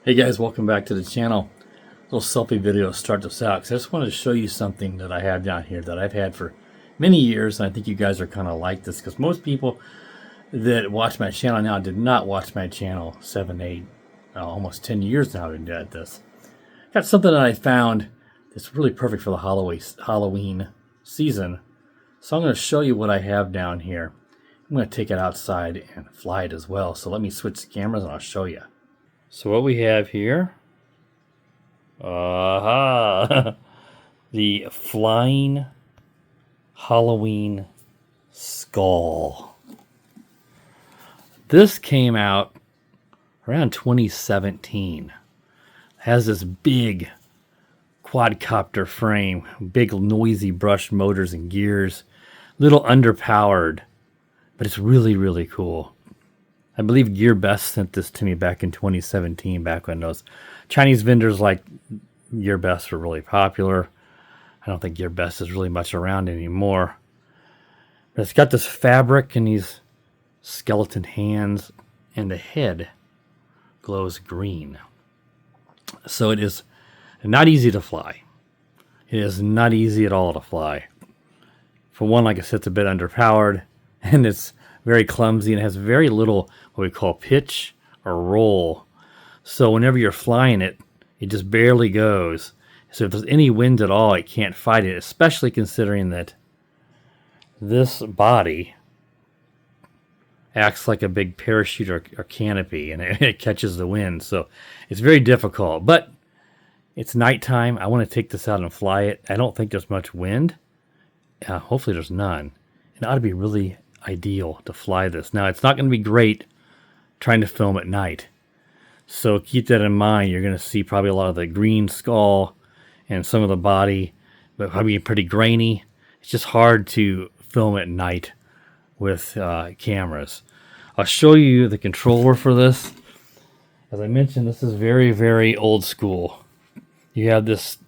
Hey guys, welcome back to the channel. Little selfie video to start this out because I just wanted to show you something that I have down here that I've had for many years, and I think you guys are kind of like this because most people that watch my channel now did not watch my channel 7, 8, almost 10 years now I've been at this. Got something that I found that's really perfect for the Halloween season, so I'm going to show you what I have down here. I'm going to take it outside and fly it as well, so let me switch cameras and I'll show you. So what we have here, the flying Halloween skull. This came out around 2017. Has this big quadcopter frame, big noisy brushed motors and gears, little underpowered, but it's really, really cool. I believe Gear Best sent this to me back in 2017, back when those Chinese vendors like Gear Best were really popular. I don't think Gear Best is really much around anymore. But it's got this fabric and these skeleton hands, and the head glows green. So it is not easy to fly. It is not easy at all to fly. For one, like I said, it's a bit underpowered, and it's very clumsy and has very little what we call pitch or roll. So whenever you're flying it, it just barely goes. So if there's any wind at all, it can't fight it, especially considering that this body acts like a big parachute or canopy, and it catches the wind. So it's very difficult, but it's nighttime. I want to take this out and fly it. I don't think there's much wind. Hopefully there's none. It ought to be really ideal to fly this. Now, it's not going to be great trying to film at night, so keep that in mind. You're going to see probably a lot of the green skull and some of the body, but probably pretty grainy. It's just hard to film at night with cameras. I'll show you the controller for this. As I mentioned, this is very, very old school. You have this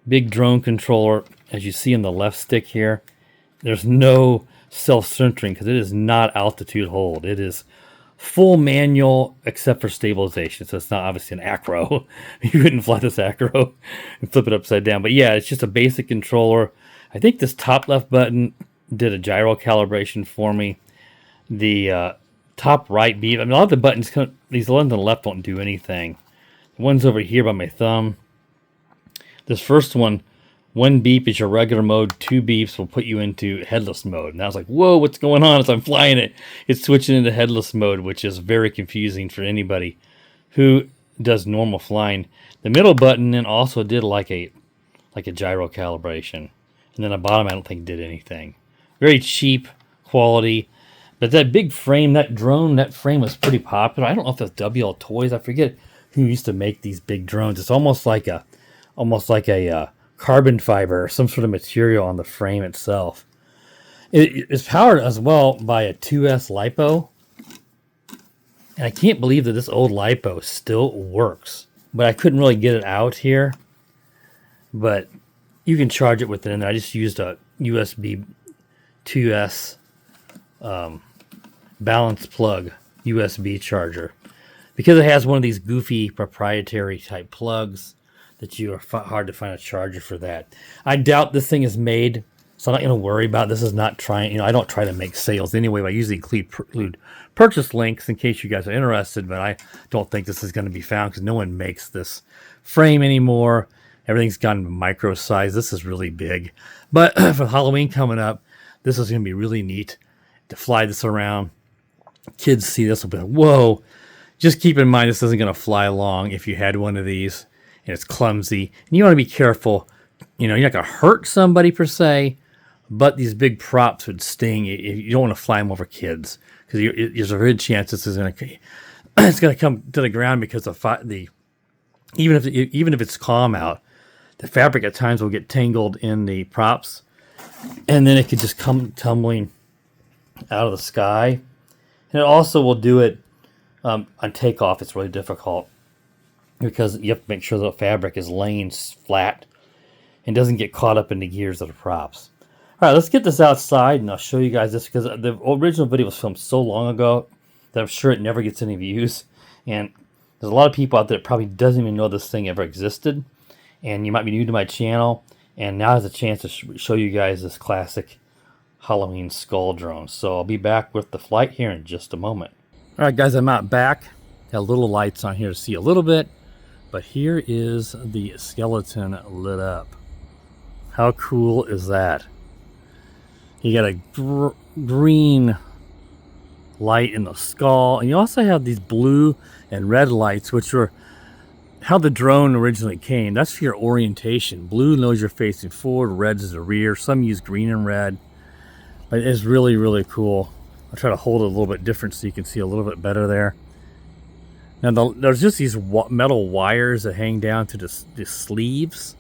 big drone controller, as you see in the left stick here. There's no self-centering because it is not altitude hold. It is full manual except for stabilization. So it's not obviously an acro. You couldn't fly this acro and flip it upside down. But yeah, it's just a basic controller. I think this top left button did a gyro calibration for me. The top right beep, I mean, a lot of the buttons, these ones on the left don't do anything. The ones over here by my thumb, this first one beep is your regular mode, 2 beeps will put you into headless mode. And I was like, whoa, what's going on as I'm flying it? It's switching into headless mode, which is very confusing for anybody who does normal flying. The middle button then also did like a gyro calibration. And then the bottom I don't think did anything. Very cheap quality. But that big frame, that drone, that frame was pretty popular. I don't know if that's WL Toys. I forget who used to make these big drones. It's almost like a carbon fiber or some sort of material on the frame itself. It is powered as well by a 2S LiPo. And I can't believe that this old LiPo still works. But I couldn't really get it out here. But you can charge it with it in there. I just used a USB 2S balance plug USB charger. Because it has one of these goofy proprietary type plugs that you are hard to find a charger for that. I doubt this thing is made, so I'm not going to worry about it. This is not trying, I don't try to make sales anyway. I usually include purchase links in case you guys are interested, but I don't think this is going to be found because no one makes this frame anymore. Everything's gotten micro size. This is really big. But for Halloween coming up, this is going to be really neat to fly this around. Kids see this will be like, whoa. Just keep in mind this isn't going to fly long if you had one of these. And it's clumsy, and you want to be careful. You're not going to hurt somebody per se, but these big props would sting. You don't want to fly them over kids because there's a good chance this is going to it's going to come to the ground because even if it's calm out, the fabric at times will get tangled in the props, and then it could just come tumbling out of the sky. And it also will do it on takeoff. It's really difficult, because you have to make sure the fabric is laying flat and doesn't get caught up in the gears of the props. All right, let's get this outside, and I'll show you guys this, because the original video was filmed so long ago that I'm sure it never gets any views. And There's a lot of people out there that probably doesn't even know this thing ever existed, and you might be new to my channel, and now is a chance to show you guys this classic Halloween skull drone. So I'll be back with the flight here in just a moment. All right, guys, I'm out back. Got little lights on here to see a little bit, but here is the skeleton lit up. How cool is that? You got a green light in the skull, and you also have these blue and red lights, which were how the drone originally came. That's for your orientation. Blue knows you're facing forward, red is the rear. Some use green and red, but it's really, really cool. I'll try to hold it a little bit different so you can see a little bit better there. Now there's just these metal wires that hang down to the sleeves,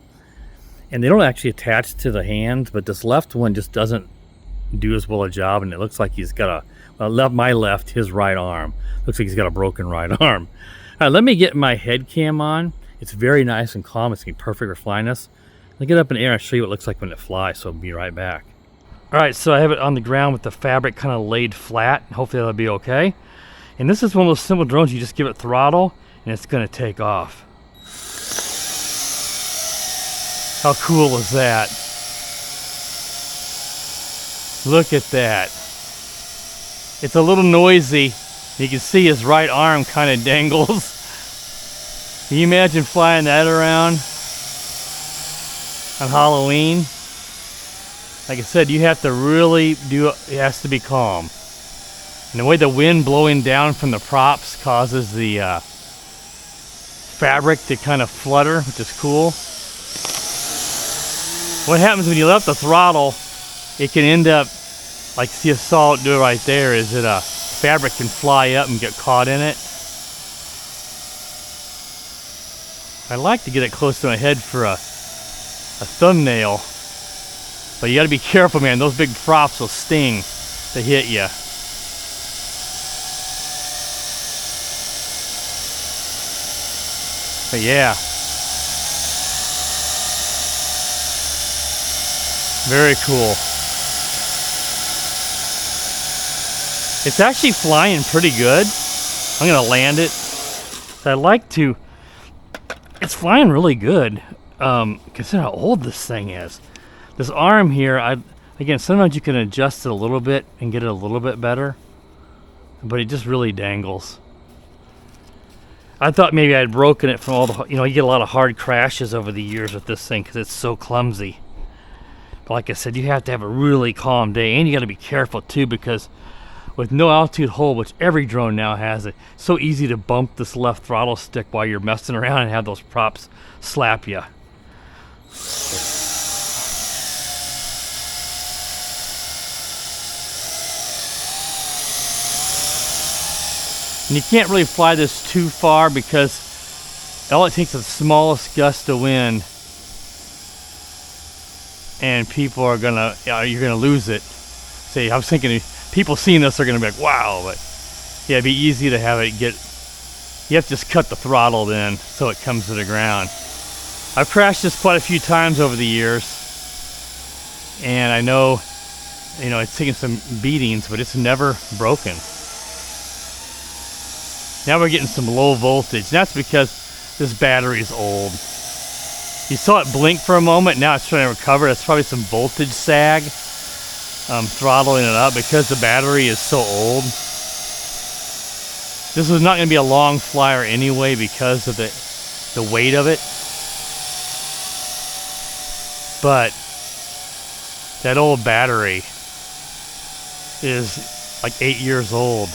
and they don't actually attach to the hands, but this left one just doesn't do as well a job, and it looks like he's got his right arm. Looks like he's got a broken right arm. All right, let me get my head cam on. It's very nice and calm. It's gonna be perfect for flying this. Let me get up in the air and show you what it looks like when it flies, so I'll be right back. All right, so I have it on the ground with the fabric kind of laid flat. Hopefully that'll be okay. And this is one of those simple drones, you just give it throttle and it's gonna take off. How cool is that? Look at that. It's a little noisy. You can see his right arm kind of dangles. Can you imagine flying that around on Halloween? Like I said, you have to really it has to be calm. And the way the wind blowing down from the props causes the fabric to kind of flutter, which is cool. What happens when you let the throttle, it can end up, like you saw it do right there, is that fabric can fly up and get caught in it. I like to get it close to my head for a thumbnail, but you got to be careful, man. Those big props will sting to hit you. But yeah, very cool. It's actually flying pretty good. I'm gonna land it. I like to. It's flying really good. Consider how old this thing is. This arm here, again, sometimes you can adjust it a little bit and get it a little bit better, but it just really dangles. I thought maybe I'd broken it from all the, you get a lot of hard crashes over the years with this thing because it's so clumsy. But like I said, you have to have a really calm day, and you got to be careful too, because with no altitude hold, which every drone now has, it's so easy to bump this left throttle stick while you're messing around and have those props slap you. And you can't really fly this too far because all it takes is the smallest gust of wind and people are gonna, you're gonna lose it. See, I was thinking people seeing this are gonna be like, wow, but yeah, it'd be easy to have it get, you have to just cut the throttle then so it comes to the ground. I've crashed this quite a few times over the years, and I know, it's taken some beatings, but it's never broken. Now we're getting some low voltage. That's because this battery is old. You saw it blink for a moment. Now it's trying to recover. That's probably some voltage sag, throttling it up because the battery is so old. This was not going to be a long flyer anyway because of the weight of it. But that old battery is like 8 years old.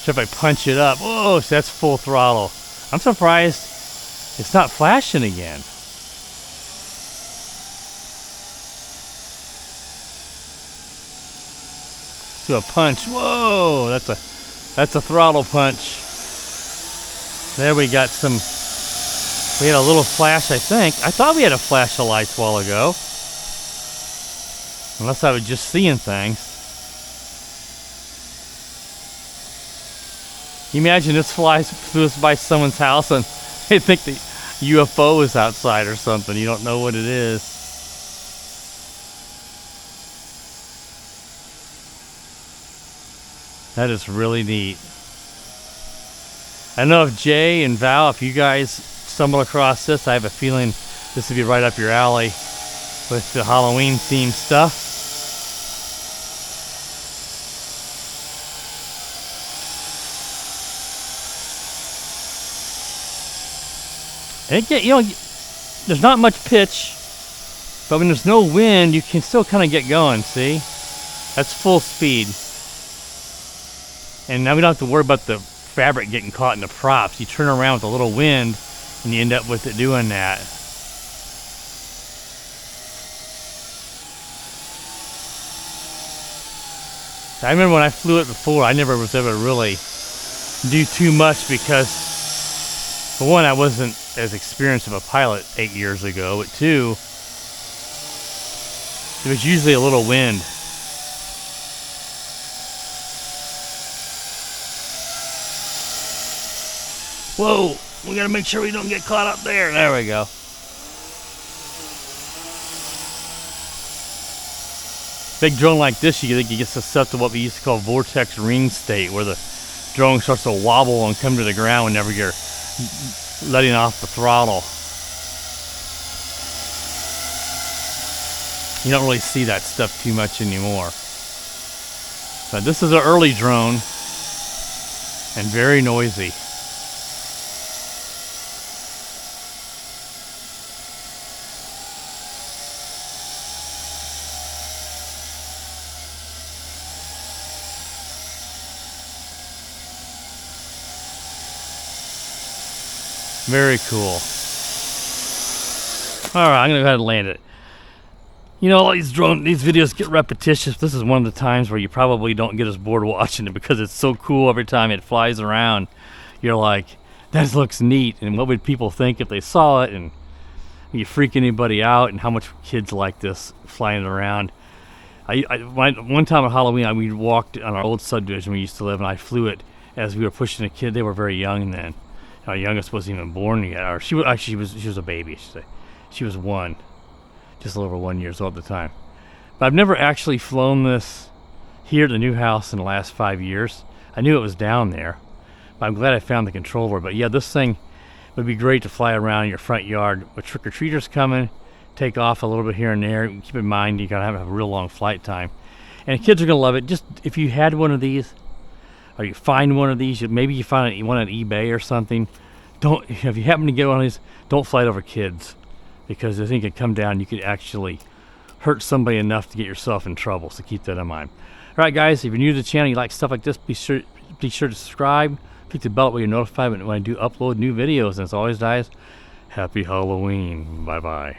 So if I punch it up, whoa, so that's full throttle. I'm surprised it's not flashing again. Do a punch. Whoa, that's a throttle punch. There we got some. We had a little flash, I think. I thought we had a flash of lights a while ago. Unless I was just seeing things. You imagine this flies through by someone's house and they think the UFO is outside or something. You don't know what it is. That is really neat. I don't know if Jay and Val, if you guys stumble across this, I have a feeling this would be right up your alley with the Halloween themed stuff. And again, you know, there's not much pitch, but when there's no wind, you can still kind of get going, see? That's full speed. And now we don't have to worry about the fabric getting caught in the props. You turn around with a little wind, and you end up with it doing that. I remember when I flew it before, I never was able to really do too much because, for one, I wasn't as experienced of a pilot 8 years ago, but two, there was usually a little wind. Whoa, we gotta make sure we don't get caught up there. There we go. Big drone like this, you think you get susceptible to what we used to call vortex ring state, where the drone starts to wobble and come to the ground whenever you're letting off the throttle. You don't really see that stuff too much anymore. But this is an early drone and very noisy. Very cool. Alright, I'm gonna go ahead and land it. You know, all these videos get repetitious. This is one of the times where you probably don't get as bored watching it because it's so cool every time it flies around. You're like, that looks neat, and what would people think if they saw it? And you freak anybody out, and how much kids like this flying around. One time at Halloween, we walked on our old subdivision we used to live, and I flew it as we were pushing a kid. They were very young then. Our youngest wasn't even born yet, or she was a baby. She was one, just a little over 1 year old at the time. But I've never actually flown this here at the new house in the last 5 years. I knew it was down there, but I'm glad I found the controller. But yeah, this thing would be great to fly around in your front yard with trick-or-treaters coming, take off a little bit here and there. Keep in mind you gotta have a real long flight time, and kids are gonna love it. Just if you had one of these, or you find one of these, maybe you find one on eBay or something. If you happen to get one of these, don't fly it over kids, because I think it come down, you could actually hurt somebody enough to get yourself in trouble. So keep that in mind. All right, guys, if you're new to the channel, you like stuff like this, be sure to subscribe. Click the bell where you're notified when I do upload new videos. And as always, guys, happy Halloween. Bye bye.